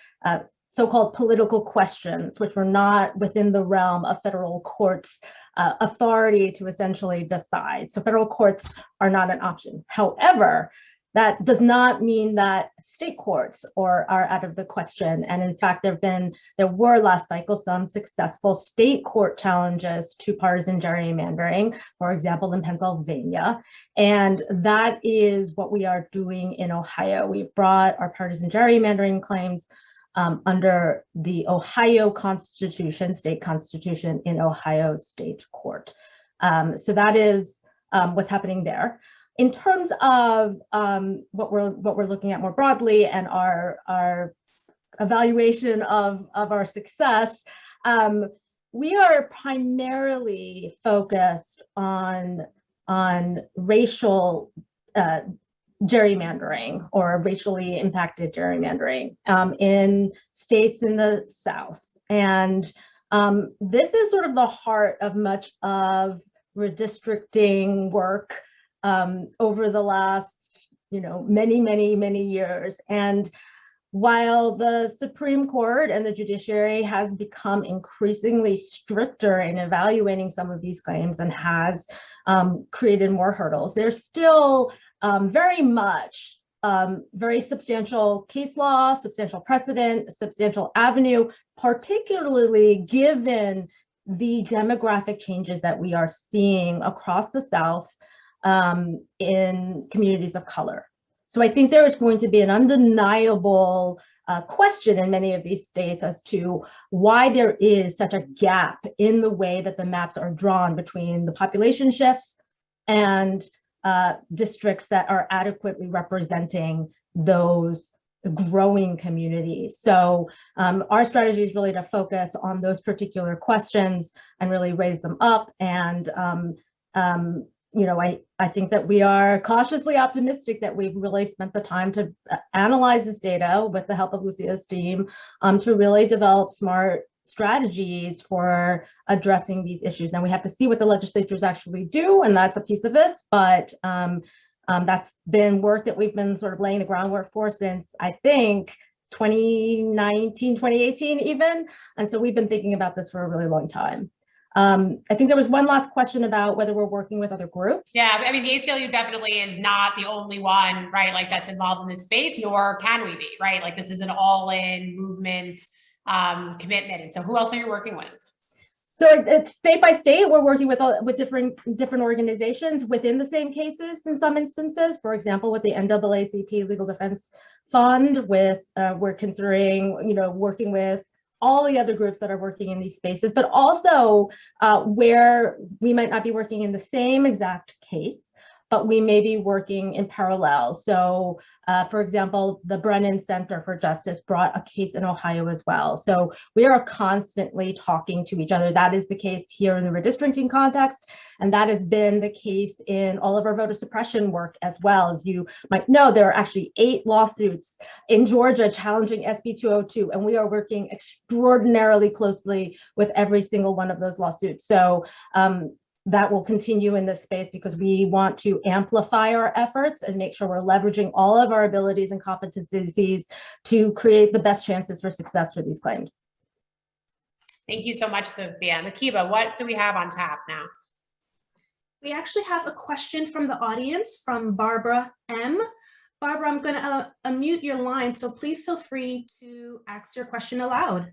so-called political questions, which were not within the realm of federal courts' authority to essentially decide. So federal courts are not an option. However, that does not mean that state courts are out of the question. And in fact, there were last cycle some successful state court challenges to partisan gerrymandering, for example, in Pennsylvania. And that is what we are doing in Ohio. We've brought our partisan gerrymandering claims under the Ohio Constitution, state constitution, in Ohio State Court. So that is what's happening there. In terms of what we're looking at more broadly and our evaluation of our success, we are primarily focused on racial gerrymandering or racially impacted gerrymandering in states in the South. And this is sort of the heart of much of redistricting work over the last, many years. And while the Supreme Court and the judiciary has become increasingly stricter in evaluating some of these claims and has created more hurdles, there's still very much very substantial case law, substantial precedent, substantial avenue, particularly given the demographic changes that we are seeing across the South in communities of color. So I think there is going to be an undeniable question in many of these states as to why there is such a gap in the way that the maps are drawn between the population shifts and districts that are adequately representing those growing communities. So our strategy is really to focus on those particular questions and really raise them up. And I think that we are cautiously optimistic that we've really spent the time to analyze this data with the help of Lucia's team to really develop smart strategies for addressing these issues. Now we have to see what the legislatures actually do, and that's a piece of this, but that's been work that we've been sort of laying the groundwork for since, I think, 2019, 2018 even. And so we've been thinking about this for a really long time. I think there was one last question about whether we're working with other groups. Yeah, I mean, the ACLU definitely is not the only one, right? Like that's involved in this space, nor can we be, right? Like this is an all-in movement commitment. And so who else are you working with? So it's state by state. We're working with different organizations within the same cases in some instances. For example, with the NAACP Legal Defense Fund, we're considering, working with all the other groups that are working in these spaces, but also where we might not be working in the same exact case, but we may be working in parallel. So for example, the Brennan Center for Justice brought a case in Ohio as well. So we are constantly talking to each other. That is the case here in the redistricting context. And that has been the case in all of our voter suppression work as well. As you might know, there are actually 8 lawsuits in Georgia challenging SB 202, and we are working extraordinarily closely with every single one of those lawsuits. So that will continue in this space because we want to amplify our efforts and make sure we're leveraging all of our abilities and competencies to create the best chances for success for these claims. Thank you so much, Sophia. Makiba, what do we have on tap now? We actually have a question from the audience from Barbara M. Barbara, I'm going to unmute your line, so please feel free to ask your question aloud.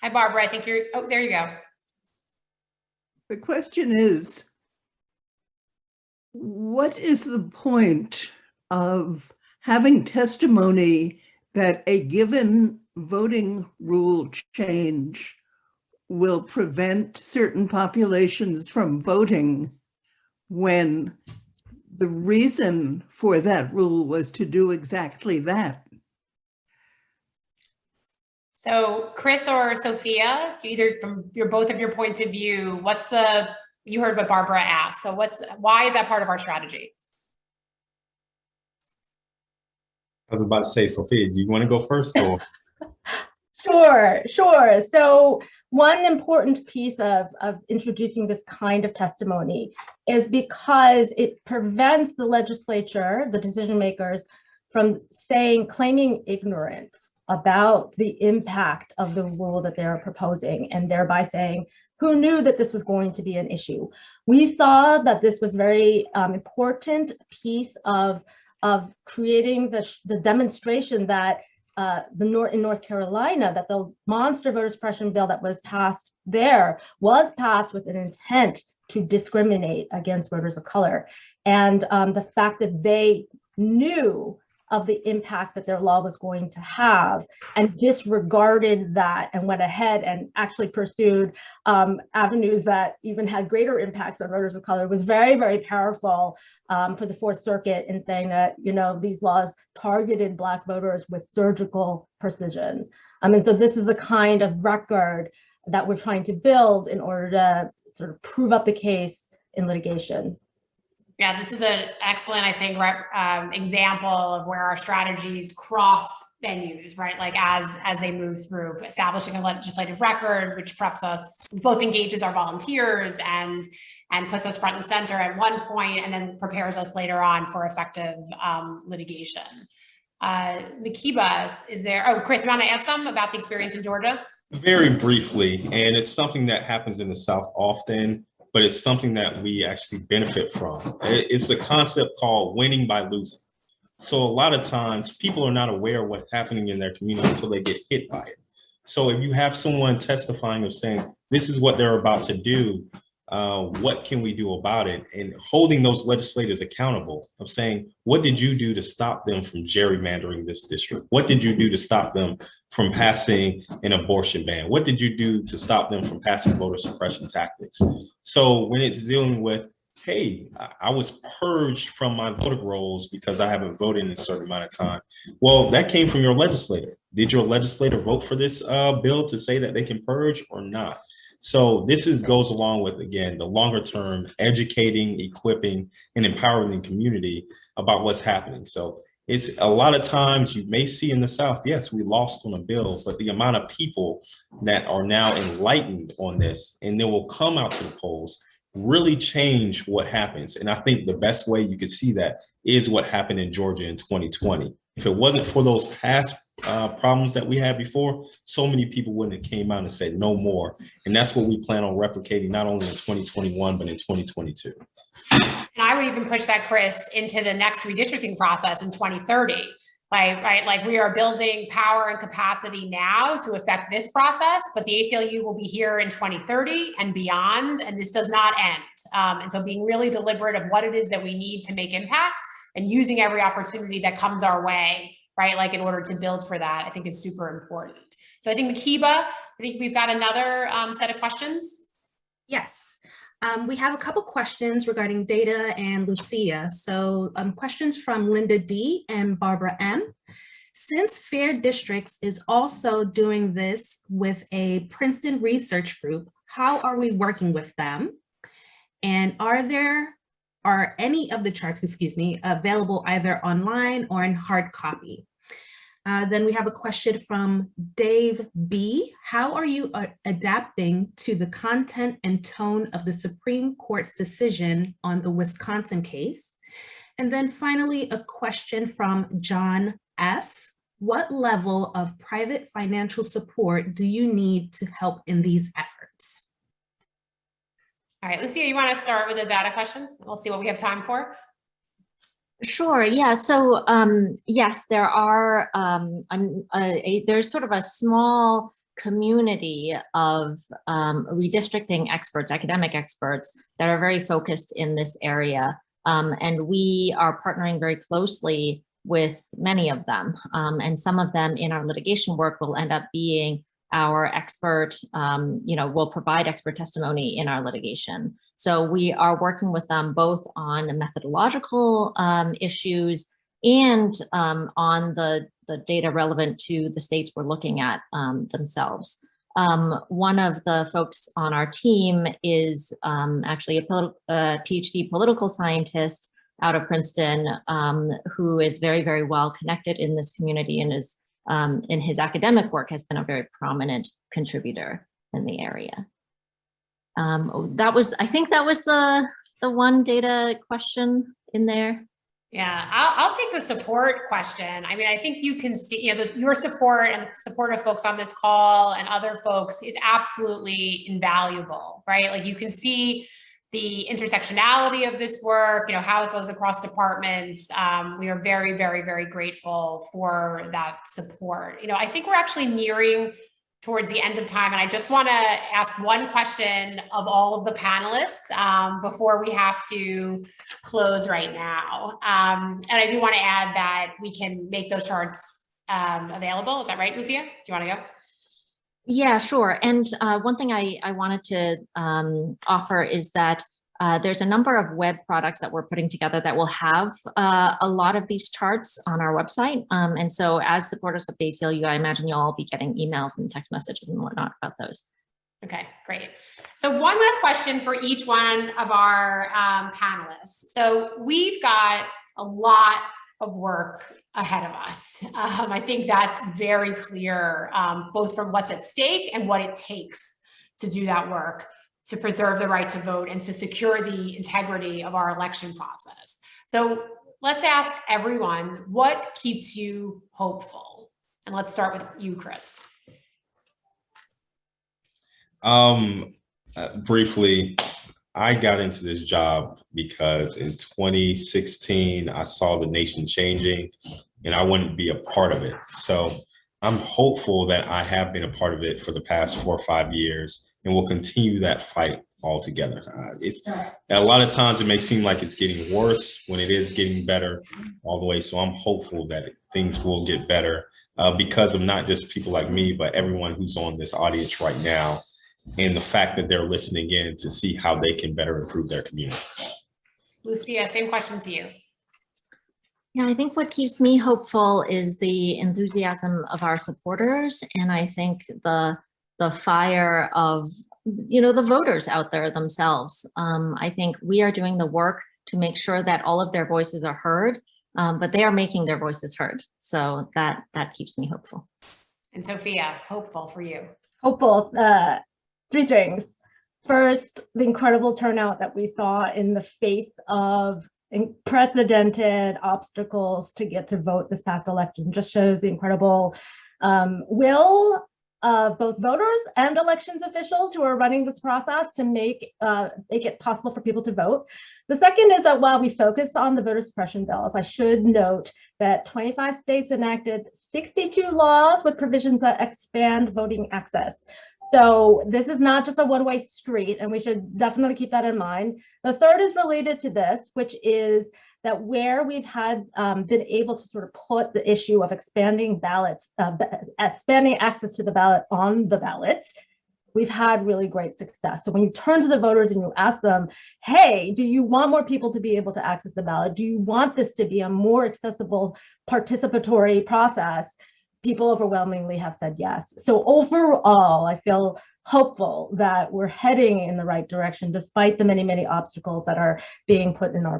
Hi, Barbara. I think you're, oh, there you go. The question is, what is the point of having testimony that a given voting rule change will prevent certain populations from voting when the reason for that rule was to do exactly that? So Chris or Sophia, either from both of your points of view, you heard what Barbara asked. So why is that part of our strategy? I was about to say, Sophia, do you want to go first or? Sure. So one important piece of introducing this kind of testimony is because it prevents the legislature, the decision makers, from claiming ignorance about the impact of the rule that they're proposing, and thereby saying, who knew that this was going to be an issue? We saw that this was very important piece of creating the demonstration that in North Carolina, that the monster voter suppression bill that was passed there was passed with an intent to discriminate against voters of color. And the fact that they knew of the impact that their law was going to have and disregarded that and went ahead and actually pursued avenues that even had greater impacts on voters of color was very, very powerful for the Fourth Circuit in saying that, these laws targeted Black voters with surgical precision. And so this is the kind of record that we're trying to build in order to sort of prove up the case in litigation. Yeah, this is an excellent, I think, example of where our strategies cross venues, right? Like as they move through establishing a legislative record, which preps us, both engages our volunteers and puts us front and center at one point, and then prepares us later on for effective litigation. Nakiba, Chris, you want to add some about the experience in Georgia? Very briefly, and it's something that happens in the South often, but it's something that we actually benefit from. It's a concept called winning by losing. So a lot of times people are not aware of what's happening in their community until they get hit by it. So if you have someone testifying of saying, this is what they're about to do, what can we do about it? And holding those legislators accountable of saying, what did you do to stop them from gerrymandering this district? What did you do to stop them from passing an abortion ban? What did you do to stop them from passing voter suppression tactics? So when it's dealing with, hey, I was purged from my voter rolls because I haven't voted in a certain amount of time. Well, that came from your legislator. Did your legislator vote for this bill to say that they can purge or not? So this goes along with, again, the longer term educating, equipping, and empowering the community about what's happening. So it's a lot of times you may see in the South, yes, we lost on a bill, but the amount of people that are now enlightened on this and they will come out to the polls really change what happens. And I think the best way you could see that is what happened in Georgia in 2020. If it wasn't for those past problems that we had before, so many people wouldn't have came out and said no more. And that's what we plan on replicating not only in 2021, but in 2022. And I would even push that, Chris, into the next redistricting process in 2030. Like we are building power and capacity now to affect this process, but the ACLU will be here in 2030 and beyond, and this does not end. And so being really deliberate of what it is that we need to make impact and using every opportunity that comes our way, right? Like in order to build for that, I think is super important. So I think Nakiba, I think we've got another set of questions. Yes. We have a couple questions regarding data and Lucia. So questions from Linda D and Barbara M. Since Fair Districts is also doing this with a Princeton research group, how are we working with them? And are any of the charts, available either online or in hard copy? Then we have a question from Dave B. How are you adapting to the content and tone of the Supreme Court's decision on the Wisconsin case? And then finally, a question from John S. What level of private financial support do you need to help in these efforts? All right, Lucia, you want to start with the data questions? We'll see what we have time for. Sure. Yeah. So yes, there are. There's sort of a small community of redistricting experts, academic experts that are very focused in this area, and we are partnering very closely with many of them. And some of them in our litigation work will end up being our expert. Will provide expert testimony in our litigation. So we are working with them both on methodological issues and on the data relevant to the states we're looking at themselves. One of the folks on our team is actually a PhD political scientist out of Princeton, who is very, very well connected in this community and is in his academic work has been a very prominent contributor in the area. I think that was the one data question in there. Yeah, I'll take the support question. I mean, I think you can see, your support and the support of folks on this call and other folks is absolutely invaluable, right? Like you can see the intersectionality of this work, how it goes across departments. We are very, very, very grateful for that support. I think we're actually nearing towards the end of time. And I just want to ask one question of all of the panelists before we have to close right now. And I do want to add that we can make those charts available. Is that right, Lucia? Do you want to go? Yeah, sure. And one thing I wanted to offer is that there's a number of web products that we're putting together that will have a lot of these charts on our website. And so as supporters of the ACLU, I imagine you'll all be getting emails and text messages and whatnot about those. Okay, great. So one last question for each one of our panelists. So we've got a lot of work ahead of us. I think that's very clear, both from what's at stake and what it takes to do that work, to preserve the right to vote and to secure the integrity of our election process. So let's ask everyone, what keeps you hopeful? And let's start with you, Chris. Briefly, I got into this job because in 2016, I saw the nation changing and I wanted to be a part of it. So I'm hopeful that I have been a part of it for the past 4 or 5 years and will continue that fight altogether. A lot of times it may seem like it's getting worse when it is getting better all the way. So I'm hopeful that things will get better because of not just people like me, but everyone who's on this audience right now, and the fact that they're listening in to see how they can better improve their community. Lucia, same question to you. Yeah, I think what keeps me hopeful is the enthusiasm of our supporters, and I think the fire of the voters out there themselves. I think we are doing the work to make sure that all of their voices are heard, but they are making their voices heard. So that keeps me hopeful. And Sophia, hopeful for you. Hopeful. 3 things. First, the incredible turnout that we saw in the face of unprecedented obstacles to get to vote this past election just shows the incredible will of both voters and elections officials who are running this process to make it possible for people to vote. The second is that while we focused on the voter suppression bills, I should note that 25 states enacted 62 laws with provisions that expand voting access. So this is not just a one-way street, and we should definitely keep that in mind. The third is related to this, which is that where we've had been able to sort of put the issue of expanding ballots, expanding access to the ballot on the ballot, we've had really great success. So when you turn to the voters and you ask them, hey, do you want more people to be able to access the ballot? Do you want this to be a more accessible participatory process? People overwhelmingly have said yes. So overall, I feel hopeful that we're heading in the right direction, despite the many, many obstacles that are being put in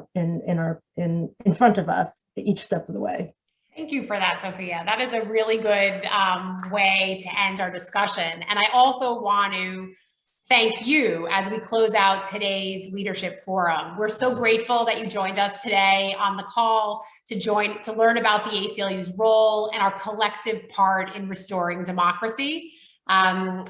front of us each step of the way. Thank you for that, Sophia. That is a really good way to end our discussion. And I also want to thank you as we close out today's leadership forum. We're so grateful that you joined us today on the call to learn about the ACLU's role and our collective part in restoring democracy.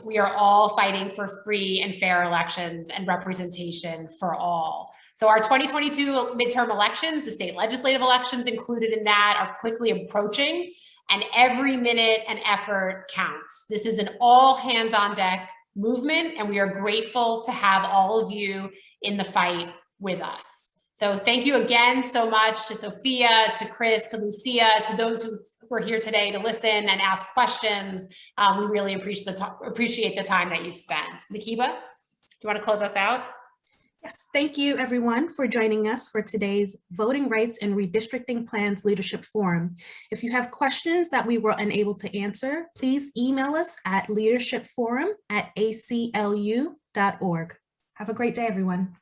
We are all fighting for free and fair elections and representation for all. So our 2022 midterm elections, the state legislative elections included in that, are quickly approaching, and every minute and effort counts. This is an all hands on deck movement, and we are grateful to have all of you in the fight with us. So thank you again so much to Sophia, to Chris, to Lucia, to those who were here today to listen and ask questions. We really appreciate the time that you've spent. Nakiba, do you want to close us out? Yes, thank you everyone for joining us for today's Voting Rights and Redistricting Plans Leadership Forum. If you have questions that we were unable to answer, please email us at leadershipforum@aclu.org. Have a great day, everyone.